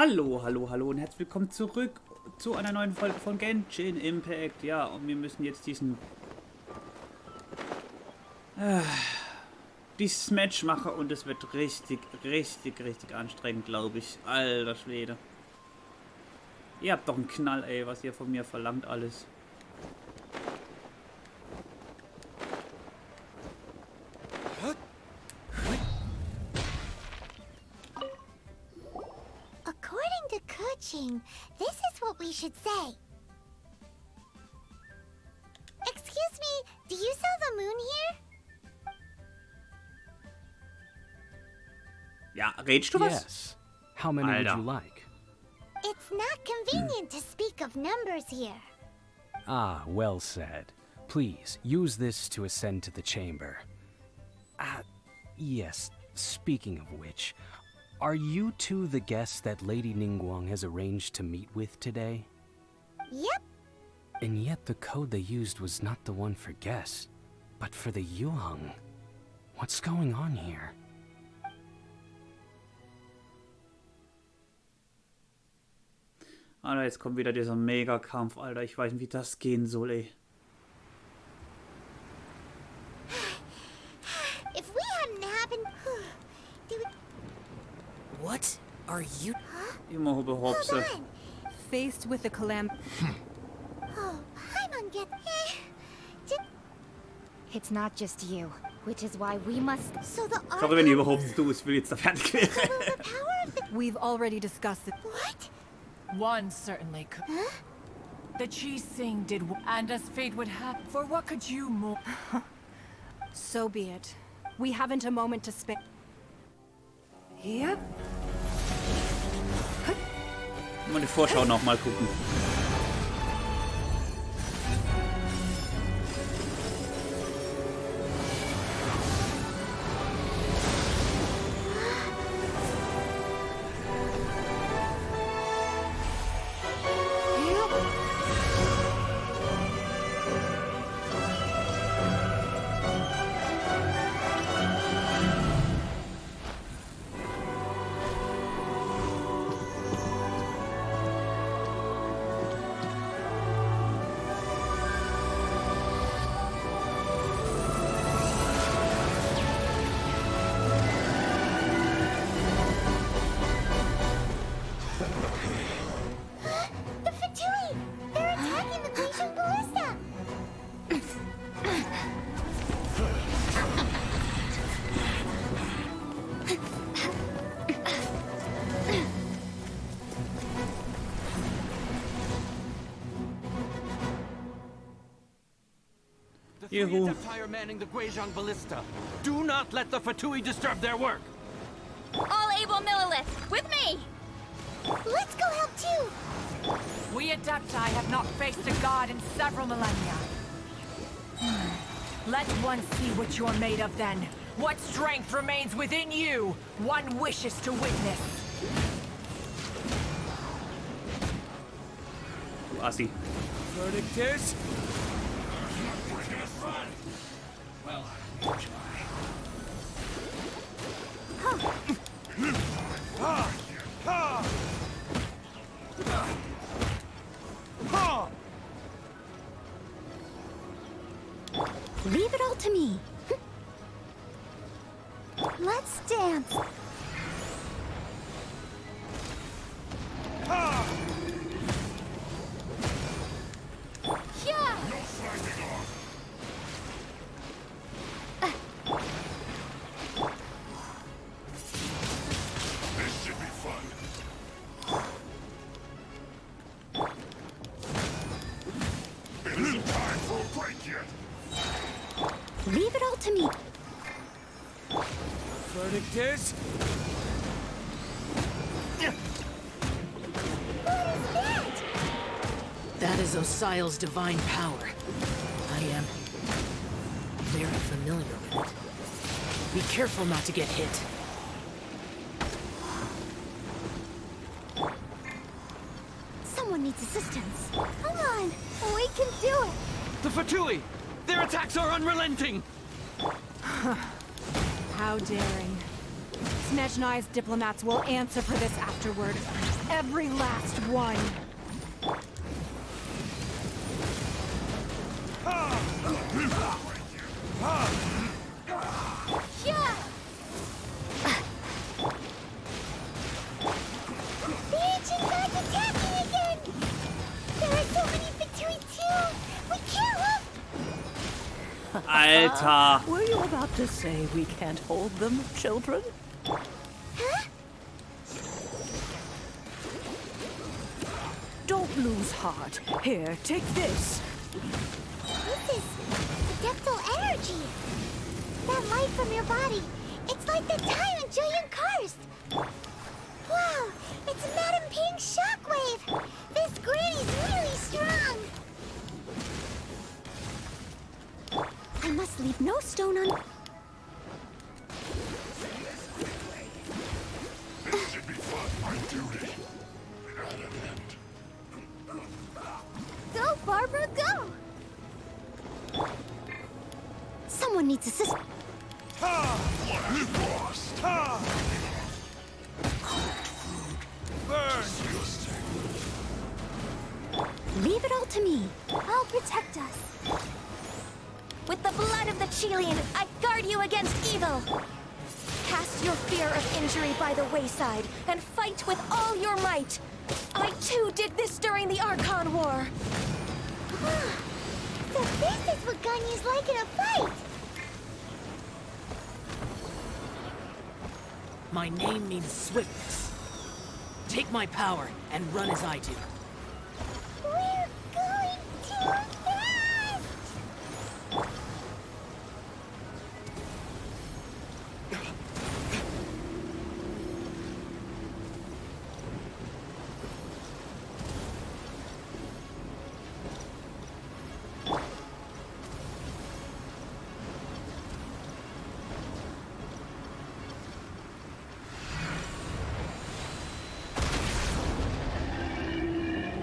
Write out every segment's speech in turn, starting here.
Hallo, hallo, hallo und herzlich willkommen zurück zu einer neuen Folge von Genshin Impact. Ja, und wir müssen jetzt dieses Match machen und es wird richtig anstrengend, glaube ich. Alter Schwede. Ihr habt doch einen Knall, ey, was ihr von mir verlangt alles. According to coaching, this is what we should say. Excuse me, do you sell the moon here? Ja, redest du was? Yes. How many would you like? It's not convenient to speak of numbers here. Ah, well said. Please, use this to ascend to the chamber. Yes, speaking of which, are you two the guests that Lady Ningguang has arranged to meet with today? Yep. And yet the code they used was not the one for guests, but for the Yuheng. What's going on here? Alter, jetzt kommt wieder dieser Mega-Kampf, Alter. Ich weiß nicht, wie das gehen soll, ey. If we hadn't happened... What are you Immer Hold Hopse. on. faced with a Oh, I'm on get... It's not just you, which is why we must... So the Sorry, wenn ich Archon... überhaupt tust, will jetzt da fertig werden. So the power of the... We've already discussed it. What? One certainly could. Huh? The Chi Sing did, and as fate would have, for what could you more? So be it. We haven't a moment to spare. Yep. Mal die Vorschau noch mal gucken. The Fatui! They're attacking the Genshin Ballista! The three Juhu. Adepti are manning the Guizhong Ballista. Do not let the Fatui disturb their work! All able Millilith, with me! Let's go help too! We Adepti have not faced a god in several millennia. Let one see what you're made of then. What strength remains within you, one wishes to witness. Du Assi. Verdict is... Leave it all to me. Let's dance! Yeah! Leave it all to me. Verdict is... That is Osial's divine power. I am very familiar with it. Be careful not to get hit. Someone needs assistance. Come on! We can do it! The Fatui! Their attacks are unrelenting! How daring. Snezhnai's diplomats will answer for this afterward. Every last one. Yeah! The ancient gods attacking again! There are so many Fatui too! We can't look! Alter. Were you about to say we can't hold them, children? Huh? Don't lose heart. Here, take this. This is adeptal energy! That light from your body, it's like the time in Julian Karst! Wow, it's Madame Ping's shockwave! This granny's really strong! I must leave no stone un... Should be fun, my duty. At an end. Go, Barbara, go! Someone needs assistance. Leave it all to me. I'll protect us. With the blood of the Chilean, I guard you against evil. Cast your fear of injury by the wayside and fight with all your might. I too did this during the Archon War. So this is what Ganya's like in a fight! My name means swiftness. Take my power and run as I do. We're going too fast!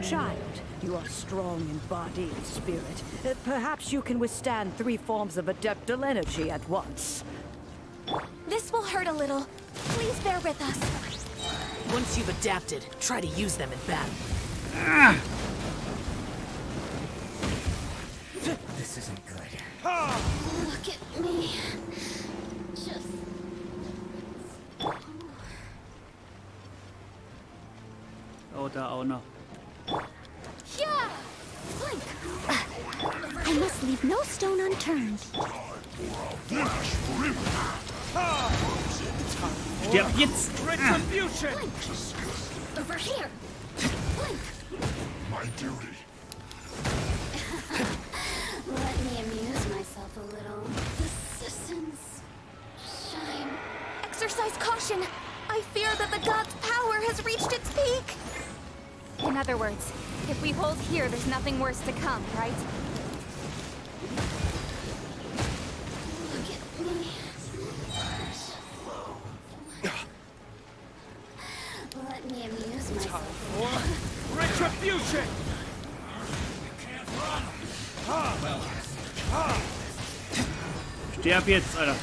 Child, you are strong in body and spirit. Perhaps you can withstand 3 forms of adeptal energy at once. This will hurt a little. Please bear with us. Once you've adapted, try to use them in battle. This isn't good. Look at me. Just... Oh, da auch noch. Yeah! Like... I must leave no stone unturned. Stirb jetzt! Retribution! Over here! Blink! My duty. Let me amuse myself a little. The systems... shine. Exercise caution. I fear that the god's power has reached its peak. In other words, if we hold here, there's nothing worse to come, right? Look at me. Let me amuse myself. Retribution! Sterb jetzt, Alter.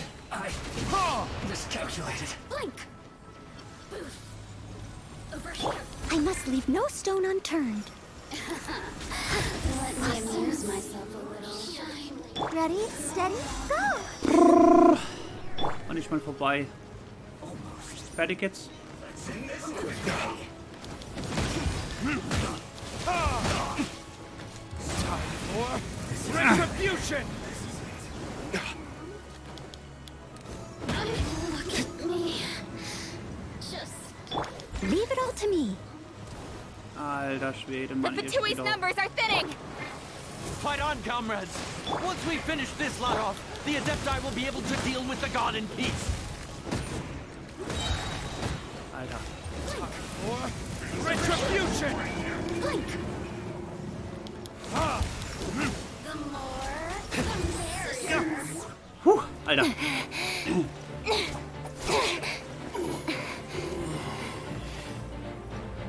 Miscalculated. Blink! Boof. Over here. I must leave no stone unturned. Let me amuse myself a little. Shine. Ready, steady, go! Und ich mal vorbei. Fertig jetzt? Retribution! Look at me. Just... Leave it all to me. Alter Schwede, The Mann. ihr Fatui's Spieler. numbers are thinning! Fight on, comrades! Once we finish this lot off, the Adepti will be able to deal with the god in peace. Alter. Retribution! Blink! The more, the merrier. Puh, Alter.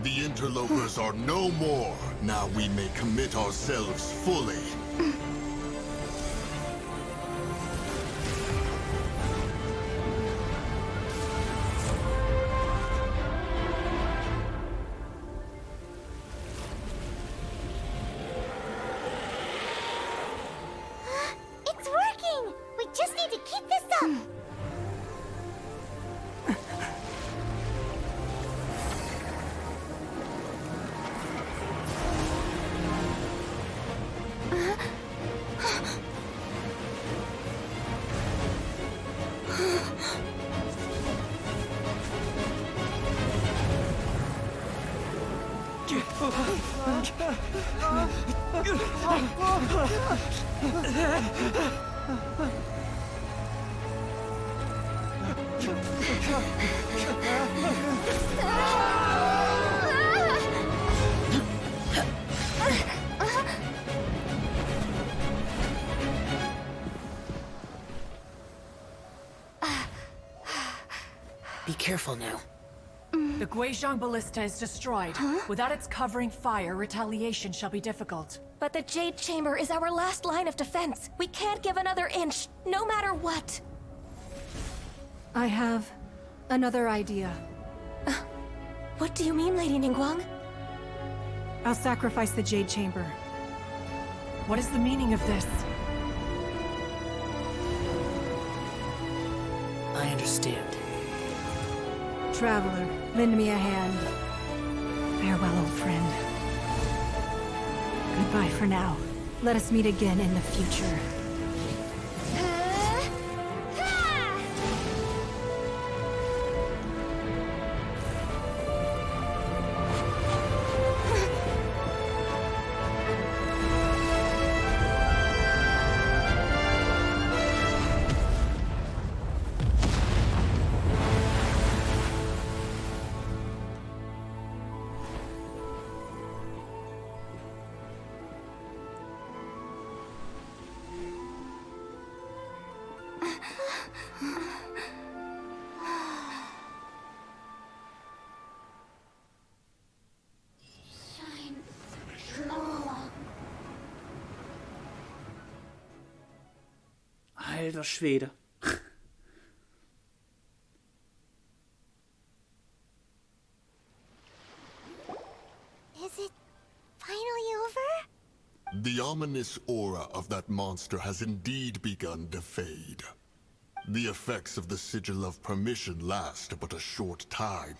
The interlopers are no more. Now we may commit ourselves fully. Be careful now. The Guizhong Ballista is destroyed. Without its covering fire, retaliation shall be difficult. But the Jade Chamber is our last line of defense. We can't give another inch, no matter what. I have another idea. What do you mean, Lady Ningguang? I'll sacrifice the Jade Chamber. What is the meaning of this? I understand. Traveler, lend me a hand. Farewell, old friend. Goodbye for now. Let us meet again in the future. Alter Schwede. Is it finally over? The ominous aura of that monster has indeed begun to fade. The effects of the Sigil of Permission last but a short time.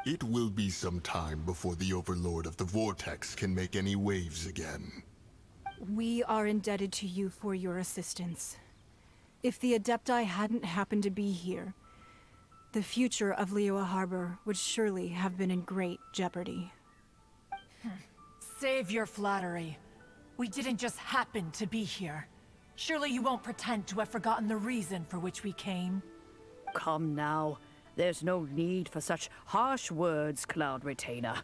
It will be some time before the Overlord of the Vortex can make any waves again. We are indebted to you for your assistance. If the Adepti hadn't happened to be here, the future of Liyue Harbor would surely have been in great jeopardy. Save your flattery. We didn't just happen to be here. Surely you won't pretend to have forgotten the reason for which we came. Come now. There's no need for such harsh words, Cloud Retainer.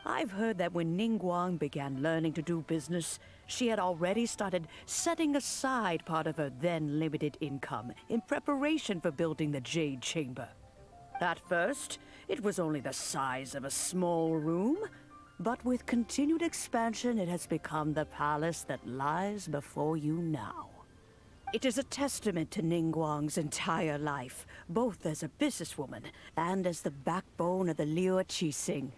I've heard that when Ningguang began learning to do business, she had already started setting aside part of her then limited income in preparation for building the Jade Chamber. At first, it was only the size of a small room, but with continued expansion, it has become the palace that lies before you now. It is a testament to Ningguang's entire life, both as a businesswoman and as the backbone of the Liyue Qixing.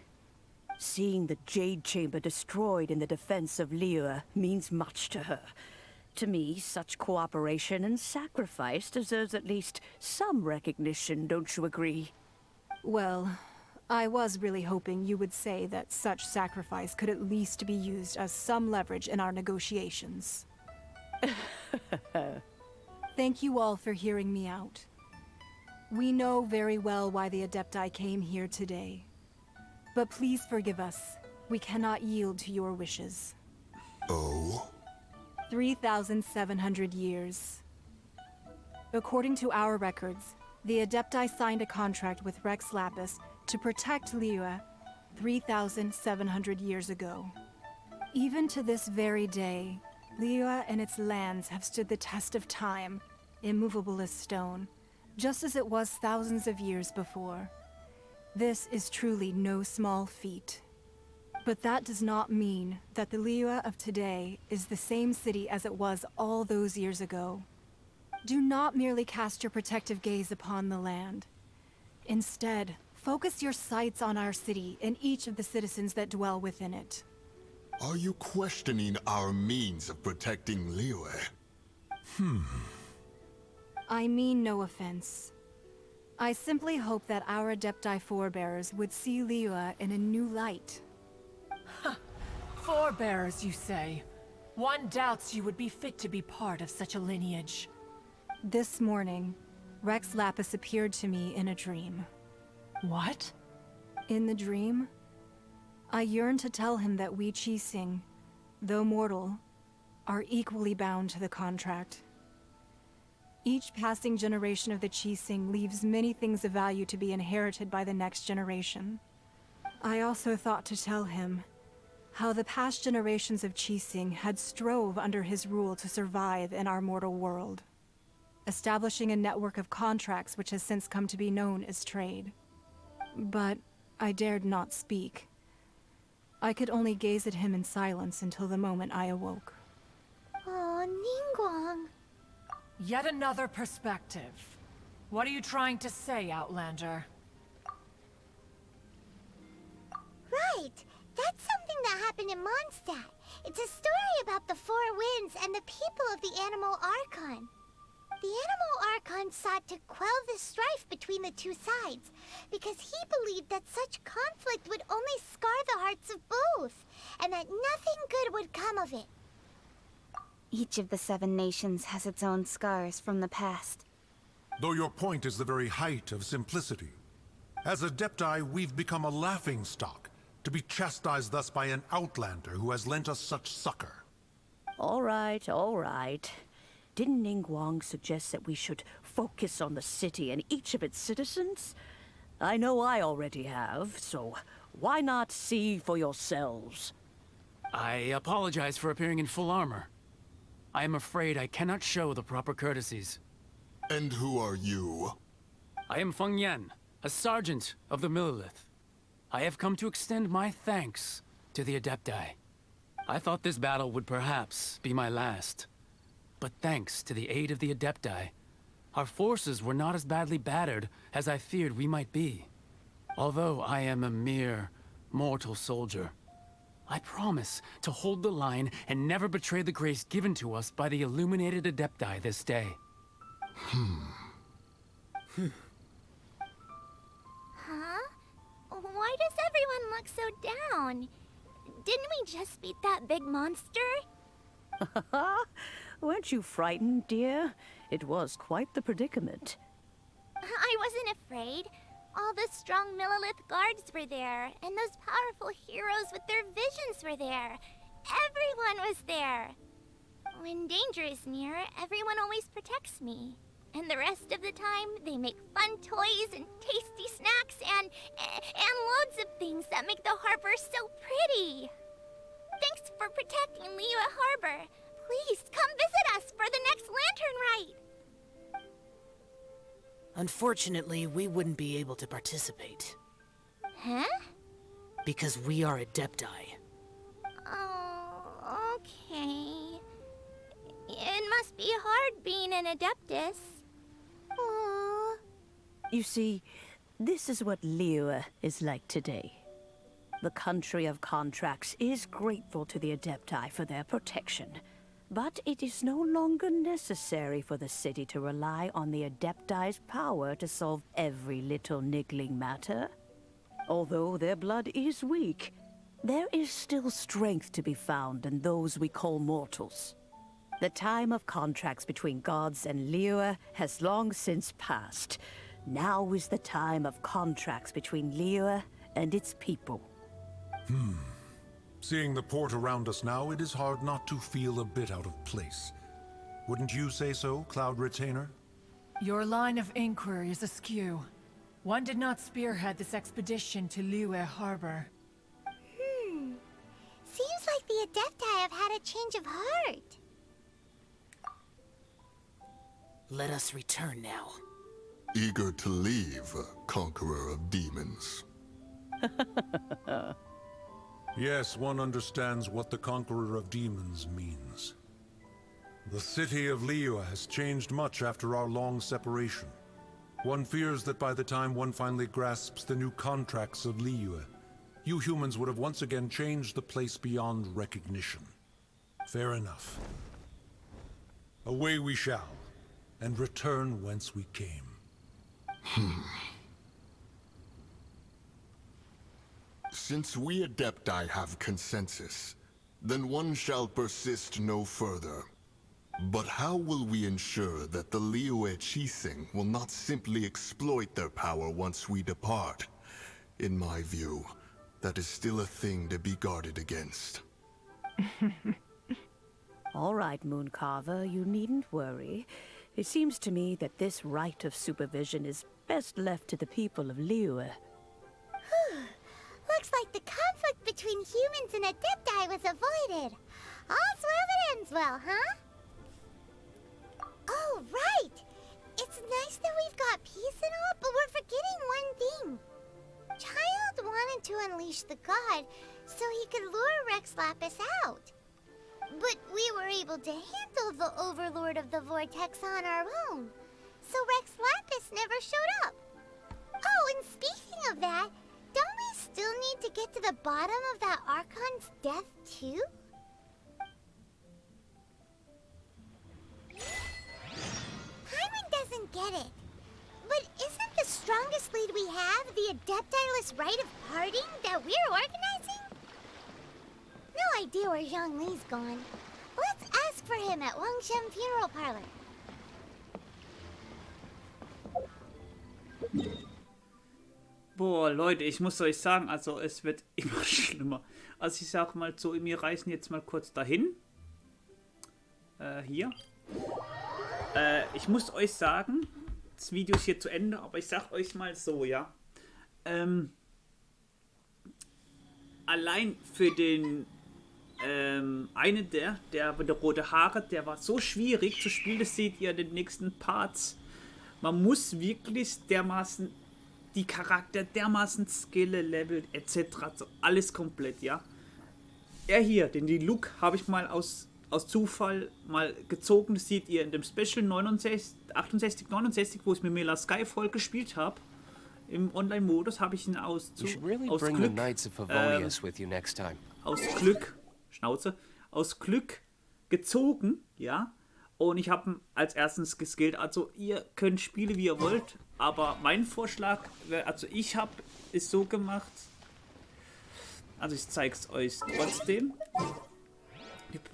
Seeing the Jade Chamber destroyed in the defense of Liyue means much to her. To me, such cooperation and sacrifice deserves at least some recognition, don't you agree? Well, I was really hoping you would say that such sacrifice could at least be used as some leverage in our negotiations. Thank you all for hearing me out. We know very well why the Adepti came here today. But please forgive us. We cannot yield to your wishes. Oh? 3,700 years. According to our records, the Adepti signed a contract with Rex Lapis to protect Liyue 3,700 years ago. Even to this very day, Liyue and its lands have stood the test of time, immovable as stone, just as it was thousands of years before. This is truly no small feat. But that does not mean that the Liyue of today is the same city as it was all those years ago. Do not merely cast your protective gaze upon the land. Instead, focus your sights on our city and each of the citizens that dwell within it. Are you questioning our means of protecting Liyue? I mean no offense. I simply hope that our Adepti forebears would see Liyue in a new light. Forebears, you say? One doubts you would be fit to be part of such a lineage. This morning, Rex Lapis appeared to me in a dream. What? In the dream, I yearn to tell him that we Qixing, though mortal, are equally bound to the contract. Each passing generation of the Qixing leaves many things of value to be inherited by the next generation. I also thought to tell him how the past generations of Qixing had strove under his rule to survive in our mortal world, establishing a network of contracts which has since come to be known as trade. But I dared not speak. I could only gaze at him in silence until the moment I awoke. Oh, Ningguang. Yet another perspective. What are you trying to say, Outlander? Right. That's something that happened in Mondstadt. It's a story about the Four Winds and the people of the Animal Archon. The Animal Archon sought to quell the strife between the two sides, because he believed that such conflict would only scar the hearts of both, and that nothing good would come of it. Each of the 7 nations has its own scars from the past. Though your point is the very height of simplicity. As Adepti, we've become a laughingstock, to be chastised thus by an outlander who has lent us such succor. All right, all right. Didn't Ningguang suggest that we should focus on the city and each of its citizens? I know I already have, so why not see for yourselves? I apologize for appearing in full armor. I am afraid I cannot show the proper courtesies. And who are you? I am Feng Yan, a sergeant of the Millelith. I have come to extend my thanks to the Adepti. I thought this battle would perhaps be my last. But thanks to the aid of the Adepti, our forces were not as badly battered as I feared we might be. Although I am a mere mortal soldier, I promise to hold the line and never betray the grace given to us by the illuminated Adepti this day. Huh? Why does everyone look so down? Didn't we just beat that big monster? Weren't you frightened, dear? It was quite the predicament. I wasn't afraid. All the strong Millelith guards were there, and those powerful heroes with their visions were there. Everyone was there. When danger is near, everyone always protects me. And the rest of the time, they make fun toys and tasty snacks and loads of things that make the harbor so pretty. Thanks for protecting Liyue Harbor. Please come visit us for the next lantern rite. Unfortunately, we wouldn't be able to participate. Huh? Because we are Adepti. Oh, okay. It must be hard being an Adeptus. Aww. You see, this is what Liyue is like today. The country of contracts is grateful to the Adepti for their protection. But it is no longer necessary for the city to rely on the Adepti's power to solve every little niggling matter. Although their blood is weak, there is still strength to be found in those we call mortals. The time of contracts between gods and Liyue has long since passed. Now is the time of contracts between Liyue and its people. Seeing the port around us now, it is hard not to feel a bit out of place. Wouldn't you say so, Cloud Retainer? Your line of inquiry is askew. One did not spearhead this expedition to Liyue Harbor. Seems like the Adepti have had a change of heart. Let us return now. Eager to leave, Conqueror of Demons. Yes, one understands what the Conqueror of Demons means. The city of Liyue has changed much after our long separation. One fears that by the time one finally grasps the new contracts of Liyue, you humans would have once again changed the place beyond recognition. Fair enough. Away we shall, and return whence we came. Since we Adepti have consensus, then one shall persist no further. But how will we ensure that the Liyue Qixing will not simply exploit their power once we depart? In my view, that is still a thing to be guarded against. All right, Mooncarver, you needn't worry. It seems to me that this right of supervision is best left to the people of Liyue. Looks like the conflict between humans and Adepti was avoided. All's well that ends well, huh? Oh, right! It's nice that we've got peace and all, but we're forgetting one thing. Child wanted to unleash the god so he could lure Rex Lapis out. But we were able to handle the Overlord of the Vortex on our own, so Rex Lapis never showed up. Oh, and speaking of that, don't we still need to get to the bottom of that Archon's death, too? Paimon doesn't get it. But isn't the strongest lead we have the Adeptiless rite of parting that we're organizing? No idea where Zhongli's gone. Let's ask for him at Wangshem Funeral Parlor. Boah, Leute, ich muss euch sagen, also es wird immer schlimmer. Also ich sag mal so, wir reisen jetzt mal kurz dahin. Hier. Ich muss euch sagen, das Video ist hier zu Ende, aber ich sag euch mal so, ja. Allein für den einen der mit der roten Haare, der war so schwierig zu spielen, das seht ihr in den nächsten Parts. Man muss wirklich dermaßen die Charakter dermaßen skille, leveln etc. So alles komplett, ja. Er hier, die Look habe ich mal aus Zufall mal gezogen. Das seht ihr in dem Special 68, 69, wo ich mit Mela Sky voll gespielt habe. Im Online-Modus habe ich ihn aus Glück gezogen, ja. Und ich habe ihn als erstens geskillt. Also ihr könnt spielen, wie ihr wollt. Aber mein Vorschlag, also ich habe es so gemacht. Also ich zeige es euch trotzdem.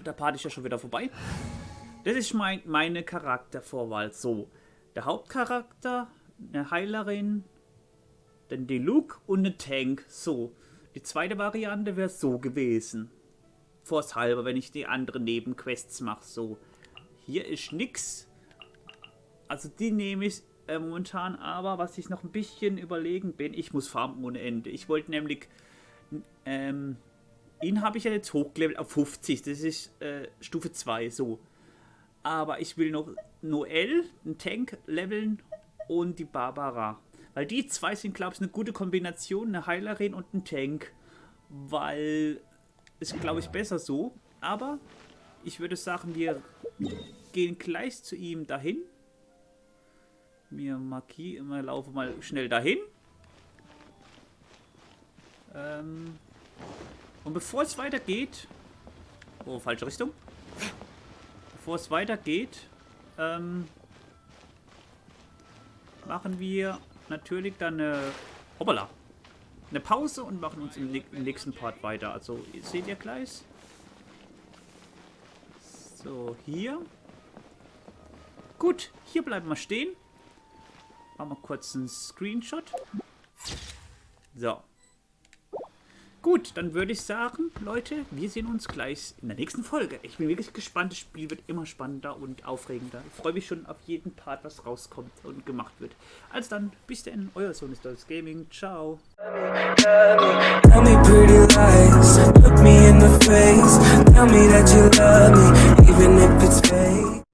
Der Part ist ja schon wieder vorbei. Das ist meine Charaktervorwahl. So, der Hauptcharakter, eine Heilerin, dann die Luke und eine Tank. So, die zweite Variante wäre so gewesen. Vorshalber, wenn ich die anderen Nebenquests mache. So, hier ist nix. Also die nehme ich momentan, aber was ich noch ein bisschen überlegen bin, ich muss farmen ohne Ende. Ich wollte nämlich, ihn habe ich ja jetzt hochgelevelt auf 50, das ist Stufe 2, so. Aber ich will noch Noel, einen Tank, leveln und die Barbara. Weil die zwei sind, glaube ich, eine gute Kombination, eine Heilerin und ein Tank. Weil, ist, glaube ich, besser so. Aber ich würde sagen, wir gehen gleich zu ihm dahin. Wir laufen mal schnell dahin. Und bevor es weitergeht... Oh, falsche Richtung. Bevor es weitergeht, machen wir natürlich dann eine Pause und machen uns im nächsten Part weiter. Also, seht ihr gleich. So, hier. Gut, hier bleiben wir stehen. Machen wir kurz einen Screenshot. So. Gut, dann würde ich sagen, Leute, wir sehen uns gleich in der nächsten Folge. Ich bin wirklich gespannt. Das Spiel wird immer spannender und aufregender. Ich freue mich schon auf jeden Part, was rauskommt und gemacht wird. Also dann, bis dann, euer Sohn ist Dolls Gaming. Ciao. Tell me pretty lies, look me in the face. Tell me that you love me, even if it's fake.